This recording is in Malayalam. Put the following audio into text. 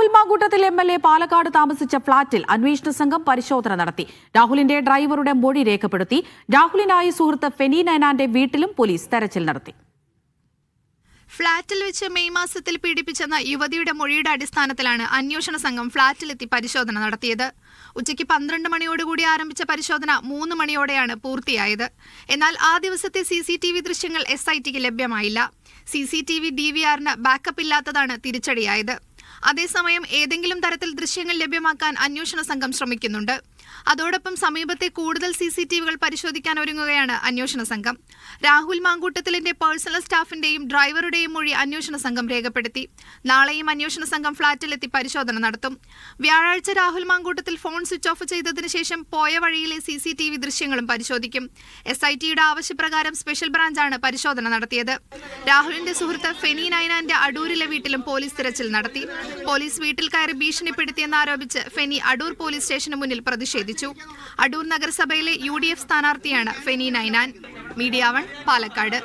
രാഹുൽ മാങ്കൂട്ടത്തിൽ എംഎൽഎ പാലക്കാട് താമസിച്ച ഫ്ളാറ്റിൽ അന്വേഷണ സംഘം പരിശോധന നടത്തി. രാഹുലിന്റെ ഡ്രൈവറുടെ മൊഴി രേഖപ്പെടുത്തി. രാഹുലിനായി സുഹൃത്ത് ഫെനി നൈനാന്റെ വീട്ടിലും പോലീസ് തെരച്ചിൽ നടത്തി. ഫ്ളാറ്റിൽ വെച്ച് മെയ് മാസത്തിൽ പീഡിപ്പിച്ചെന്ന യുവതിയുടെ മൊഴിയുടെ അടിസ്ഥാനത്തിലാണ് അന്വേഷണ സംഘം ഫ്ളാറ്റിലെത്തി പരിശോധന നടത്തിയത്. ഉച്ചയ്ക്ക് 12 മണിയോടുകൂടി ആരംഭിച്ച പരിശോധന 3 മണിയോടെയാണ് പൂർത്തിയായത്. എന്നാൽ ആ ദിവസത്തെ CCTV ദൃശ്യങ്ങൾ SITക്ക് ലഭ്യമായില്ല. CCTV DVRന് ബാക്കപ്പ് ഇല്ലാത്തതാണ് തിരിച്ചടിയായത്. അതേസമയം ഏതെങ്കിലും തരത്തിൽ ദൃശ്യങ്ങൾ ലഭ്യമാക്കാൻ അന്വേഷണ സംഘം ശ്രമിക്കുന്നുണ്ട്. അതോടൊപ്പം സമീപത്തെ കൂടുതൽ CCTVകൾ പരിശോധിക്കാൻ ഒരുങ്ങുകയാണ് അന്വേഷണ സംഘം. രാഹുൽ മാങ്കൂട്ടത്തിലിന്റെ പേഴ്സണൽ സ്റ്റാഫിന്റെയും ഡ്രൈവറുടെയും മൊഴി അന്വേഷണ സംഘം രേഖപ്പെടുത്തി. നാളെയും അന്വേഷണ സംഘം ഫ്ളാറ്റിലെത്തി പരിശോധന നടത്തും. വ്യാഴാഴ്ച Rahul Mamkootathil phone switch off ചെയ്തതിനു ശേഷം പോയ വഴിയിലെ CCTV ദൃശ്യങ്ങളും പരിശോധിക്കും. SITയുടെ ആവശ്യപ്രകാരം സ്പെഷ്യൽ ബ്രാഞ്ചാണ് പരിശോധന നടത്തിയത്. രാഹുലിന്റെ സുഹൃത്ത് ഫെനി നൈനാന്റെ അടൂരിലെ വീട്ടിലും പോലീസ് തിരച്ചിൽ നടത്തി. പോലീസ് വീട്ടിൽ കയറി ഭീഷണിപ്പെടുത്തിയെന്നാരോപിച്ച് ഫെനി അടൂർ പോലീസ് സ്റ്റേഷന് മുന്നിൽ പ്രതിഷേധിച്ചു. അടൂർ നഗരസഭയിലെ UDF സ്ഥാനാർത്ഥിയാണ് ഫെനി നൈനാൻ. മീഡിയ 1 പാലക്കാട്.